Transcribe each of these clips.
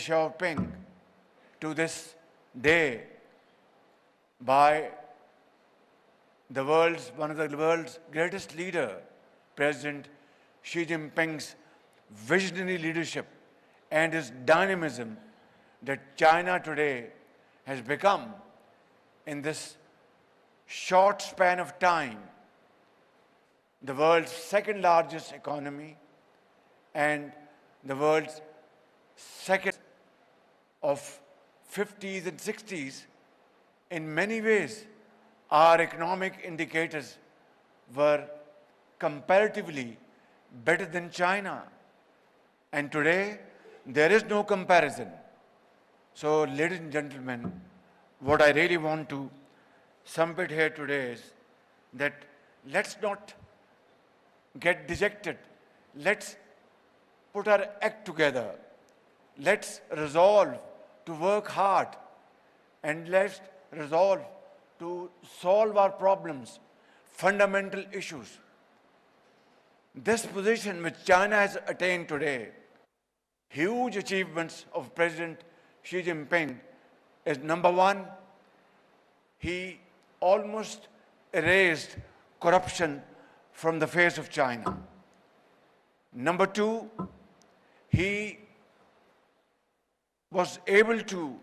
Xiaoping to this day by one of the world's greatest leader, President Xi Jinping's visionary leadership and his dynamism, that China today has become, in this short span of time, the world's second largest economy and the world's second of 50s and 60s. In many ways, our economic indicators were comparatively better than China. And today, there is no comparison. So, ladies and gentlemen, what I really want to sum it here today is that let's not get dejected. Let's put our act together. Let's resolve to work hard, and let's resolve to solve our problems, fundamental issues. This position which China has attained today, huge achievements of President Xi Jinping, is number one, he almost erased corruption from the face of China. Number two, he was able to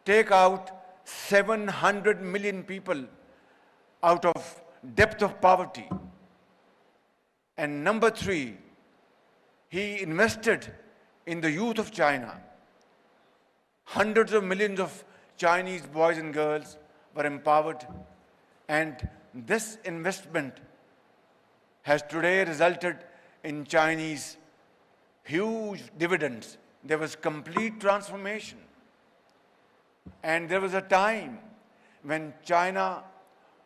take out 700 million people out of depth of poverty. And number three, he invested in the youth of China. Hundreds of millions of Chinese boys and girls were empowered, and this investment has today resulted in Chinese huge dividends. There was complete transformation. And there was a time when China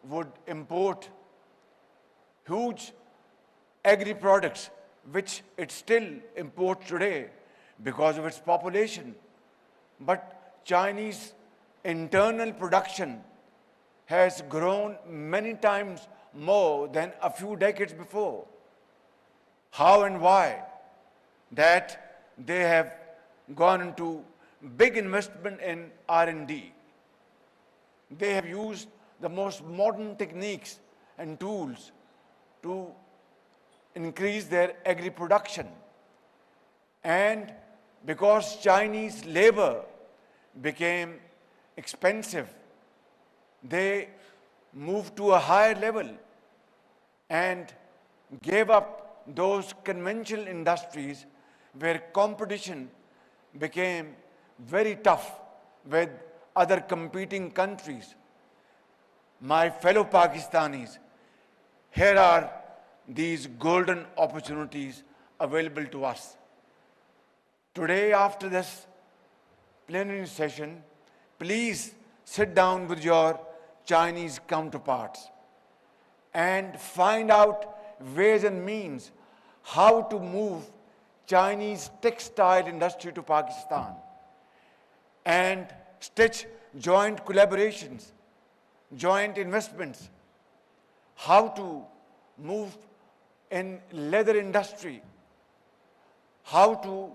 would import huge agri-products, which it still imports today because of its population. But Chinese internal production has grown many times more than a few decades before. How and why? That they have gone into big investment in R&D. They have used the most modern techniques and tools to increase their agri-production. And because Chinese labor became expensive, they moved to a higher level and gave up those conventional industries where competition became very tough with other competing countries. My fellow Pakistanis, here are these golden opportunities available to us. Today, after this plenary session, please sit down with your Chinese counterparts and find out ways and means how to move Chinese textile industry to Pakistan and stitch joint collaborations, joint investments, how to move in leather industry, how to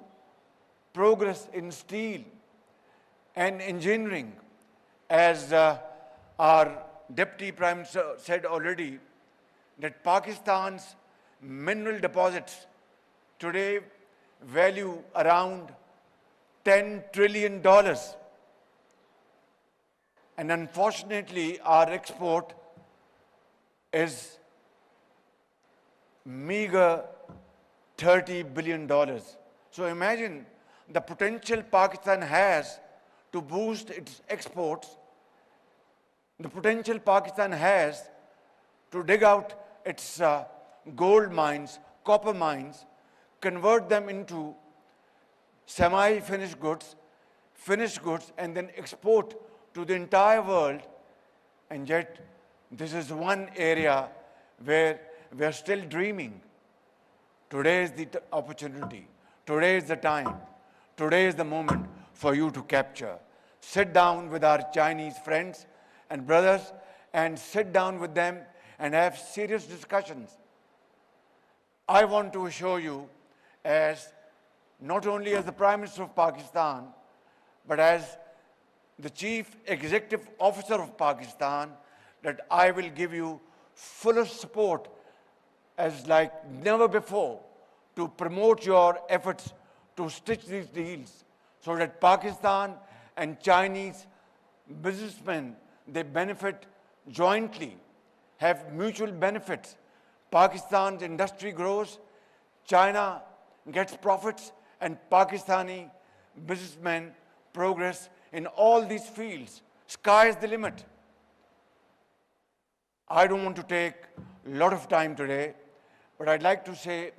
progress in steel and engineering. As our Deputy Prime Minister said already, that Pakistan's mineral deposits today value around $10 trillion. And unfortunately, our export is meager $30 billion. So imagine the potential Pakistan has to boost its exports, the potential Pakistan has to dig out its gold mines, copper mines, convert them into semi-finished goods, finished goods, and then export to the entire world. And yet, this is one area where we are still dreaming. Today is the opportunity. Today is the time. Today is the moment for you to capture. Sit down with our Chinese friends and brothers and sit down with them and have serious discussions. I want to assure you, as not only as the Prime Minister of Pakistan, but as the Chief Executive Officer of Pakistan, that I will give you fuller support as like never before to promote your efforts to stitch these deals so that Pakistan and Chinese businessmen, they benefit jointly, have mutual benefits. Pakistan's industry grows, China gets profits, and Pakistani businessmen progress in all these fields. Sky is the limit. I don't want to take a lot of time today, but I'd like to say a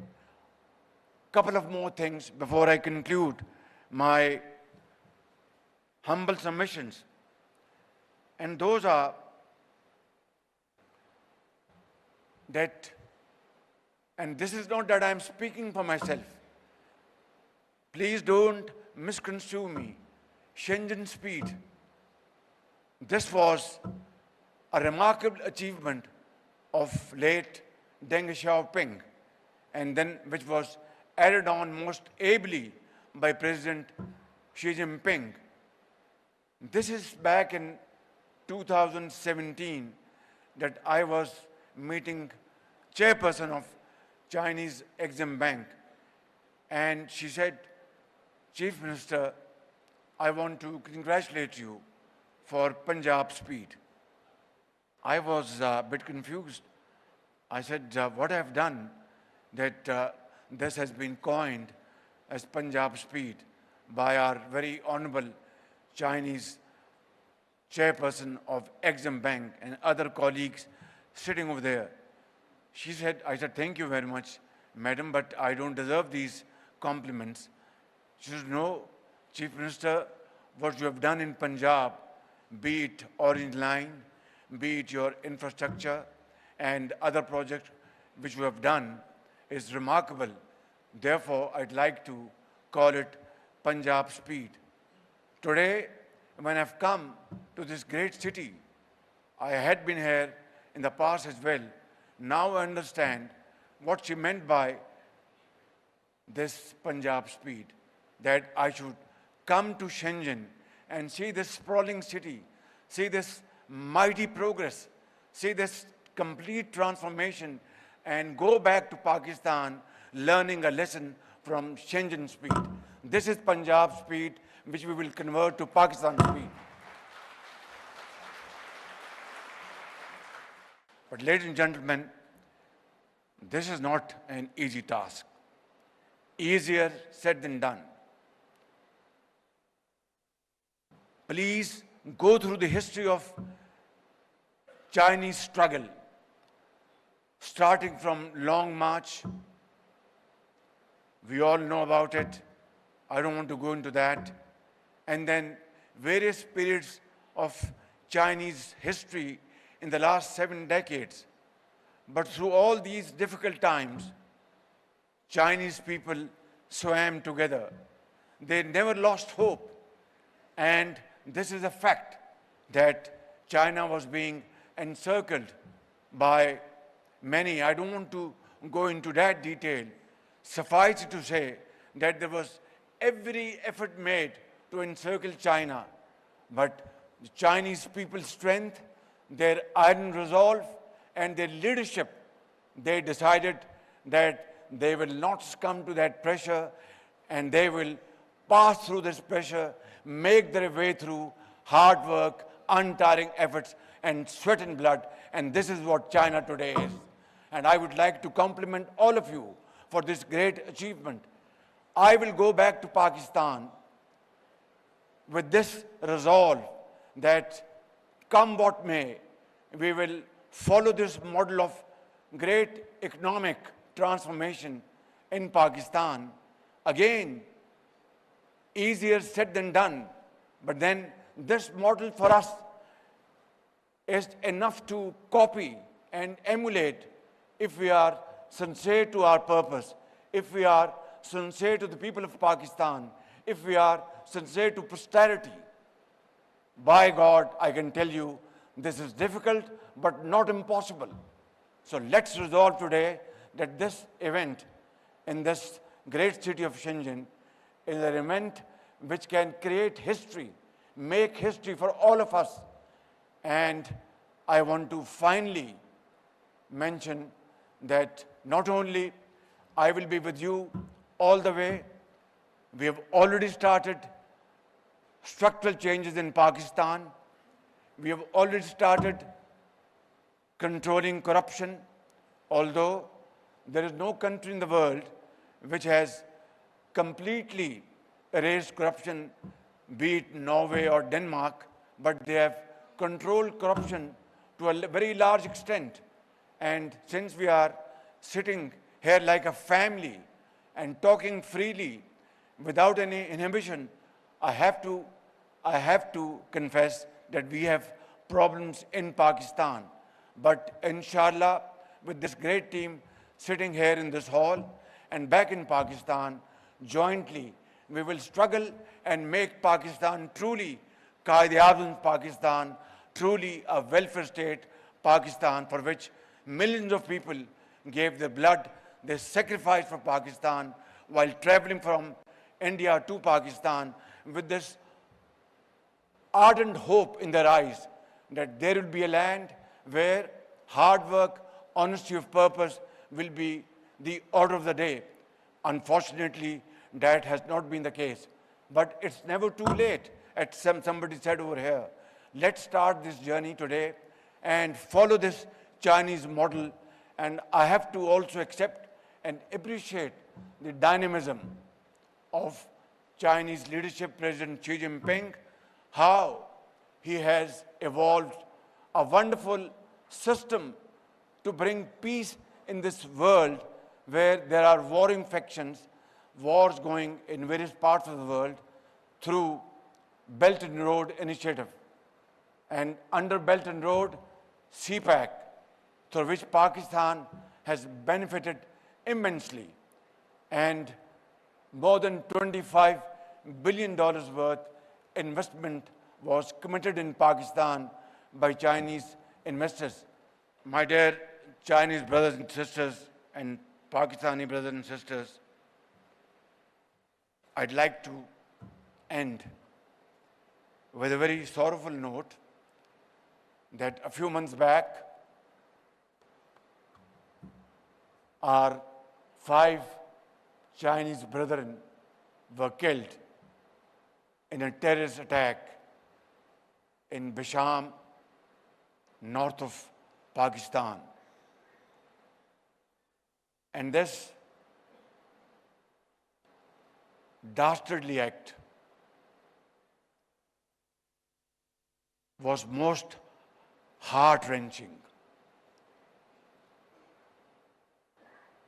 couple of more things before I conclude my humble submissions. And those are that, and this is not that I'm speaking for myself. Please don't misconstrue me. Shenzhen speed. This was a remarkable achievement of late Deng Xiaoping, and then which was added on most ably by President Xi Jinping. This is back in 2017 that I was meeting chairperson of Chinese Exim Bank, and she said, Chief Minister, I want to congratulate you for Punjab speed. I was a bit confused. I said, what I've done that this has been coined as Punjab speed by our very honorable Chinese chairperson of Exim Bank and other colleagues sitting over there. She said, I said, thank you very much, madam, but I don't deserve these compliments. She said, no, Chief Minister, what you have done in Punjab, be it Orange Line, be it your infrastructure and other projects which you have done, is remarkable. Therefore, I'd like to call it Punjab speed. Today, when I've come to this great city, I had been here in the past as well. Now I understand what she meant by this Punjab speed, that I should come to Shenzhen and see this sprawling city, see this mighty progress, see this complete transformation, and go back to Pakistan learning a lesson from Shenzhen speed. This is Punjab speed, which we will convert to Pakistan speed. But ladies and gentlemen, this is not an easy task. Easier said than done. Please go through the history of Chinese struggle, starting from Long March. We all know about it. I don't want to go into that. And then various periods of Chinese history in the last 7 decades. But through all these difficult times, Chinese people swam together. They never lost hope. And this is a fact that China was being encircled by many. I don't want to go into that detail. Suffice it to say that there was every effort made to encircle China. But the Chinese people's strength, their iron resolve, and their leadership, they decided that they will not succumb to that pressure, and they will pass through this pressure, make their way through hard work, untiring efforts, and sweat and blood. And this is what China today is. And I would like to compliment all of you for this great achievement. I will go back to Pakistan with this resolve that come what may, we will follow this model of great economic transformation in Pakistan. Again, easier said than done, but then this model for us is enough to copy and emulate if we are sincere to our purpose, if we are sincere to the people of Pakistan, if we are sincere to posterity. By God, I can tell you, this is difficult, but not impossible. So let's resolve today that this event in this great city of Shenzhen is an event which can create history, make history for all of us. And I want to finally mention that not only I will be with you all the way, we have already started structural changes in Pakistan. We have already started controlling corruption, although there is no country in the world which has completely erased corruption, be it Norway or Denmark, but they have controlled corruption to a very large extent. And since we are sitting here like a family and talking freely without any inhibition, I have to confess that we have problems in Pakistan. But inshallah, with this great team sitting here in this hall and back in Pakistan, jointly, we will struggle and make Pakistan truly Qaid-e-Azam Pakistan, truly a welfare state Pakistan, for which millions of people gave their blood, they sacrificed for Pakistan while traveling from India to Pakistan with this ardent hope in their eyes that there will be a land where hard work, honesty of purpose will be the order of the day. Unfortunately, that has not been the case. But it's never too late, as somebody said over here. Let's start this journey today and follow this Chinese model. And I have to also accept and appreciate the dynamism of Chinese leadership, President Xi Jinping, how he has evolved a wonderful system to bring peace in this world where there are warring factions, wars going in various parts of the world through Belt and Road Initiative. And under Belt and Road, CPEC, through which Pakistan has benefited immensely. And more than $25 billion worth investment was committed in Pakistan by Chinese investors. My dear Chinese brothers and sisters and Pakistani brothers and sisters, I'd like to end with a very sorrowful note that a few months back, our 5 Chinese brethren were killed in a terrorist attack in Bisham, north of Pakistan. And this dastardly act was most heart-wrenching.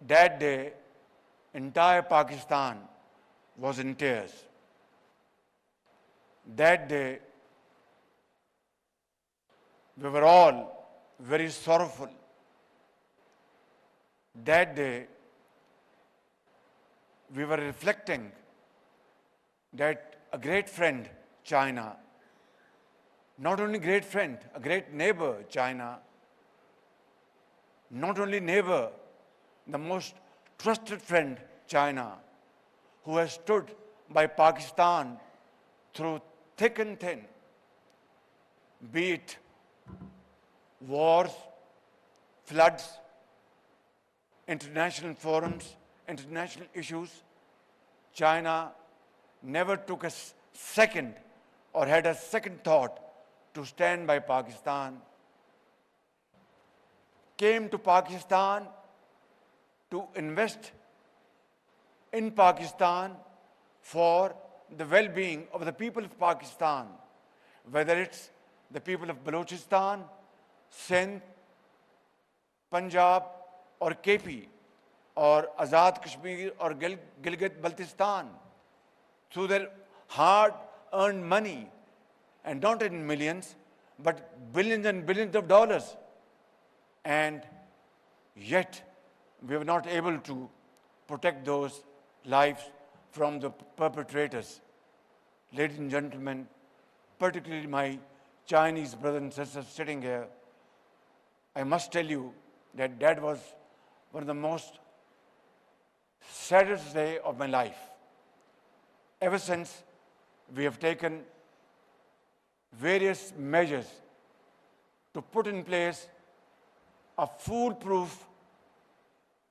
That day, entire Pakistan was in tears. That day, we were all very sorrowful. That day, we were reflecting that a great friend, China, not only great friend, a great neighbor, China, not only neighbor, the most trusted friend, China, who has stood by Pakistan through thick and thin, be it wars, floods, international forums, international issues. China never took a second or had a second thought to stand by Pakistan, came to Pakistan to invest in Pakistan for the well-being of the people of Pakistan, whether it's the people of Balochistan, Sindh, Punjab, or KP, or Azad Kashmir, or Gilgit-Baltistan, through their hard-earned money, and not in millions, but billions and billions of dollars. And yet, we were not able to protect those lives from the perpetrators. Ladies and gentlemen, particularly my Chinese brothers and sisters sitting here, I must tell you that that was one of the most saddest day of my life. Ever since we have taken various measures to put in place a foolproof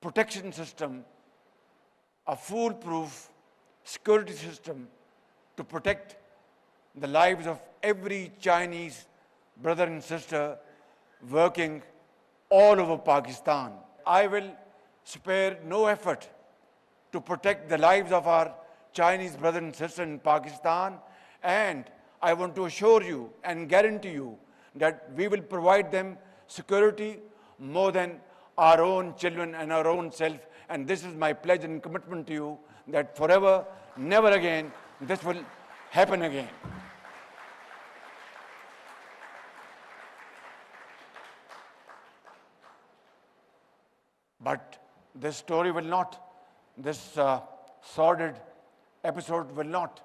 protection system, a foolproof security system to protect the lives of every Chinese brother and sister working all over Pakistan. I will spare no effort to protect the lives of our Chinese brothers and sisters in Pakistan, and I want to assure you and guarantee you that we will provide them security more than our own children and our own self. And this is my pledge and commitment to you that forever, never again, this will happen again. But this story will not, this sordid episode will not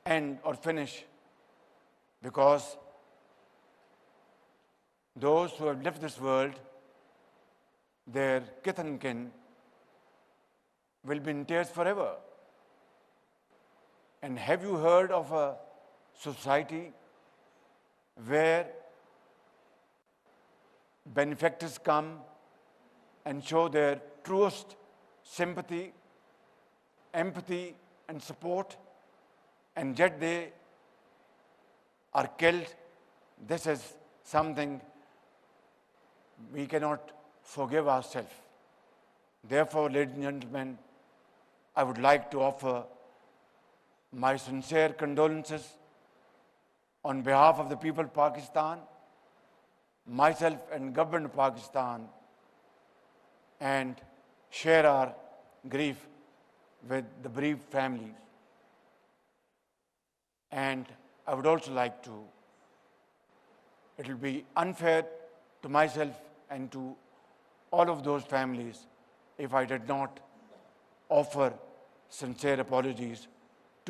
end or finish, because those who have left this world, their kith and kin, will be in tears forever. And have you heard of a society where benefactors come and show their truest sympathy, empathy, and support, and yet they are killed? This is something we cannot forgive ourselves. Therefore, ladies and gentlemen, I would like to offer my sincere condolences on behalf of the people of Pakistan, myself and government of Pakistan, and share our grief with the bereaved families. And I would also like to, it will be unfair to myself and to all of those families if I did not offer sincere apologies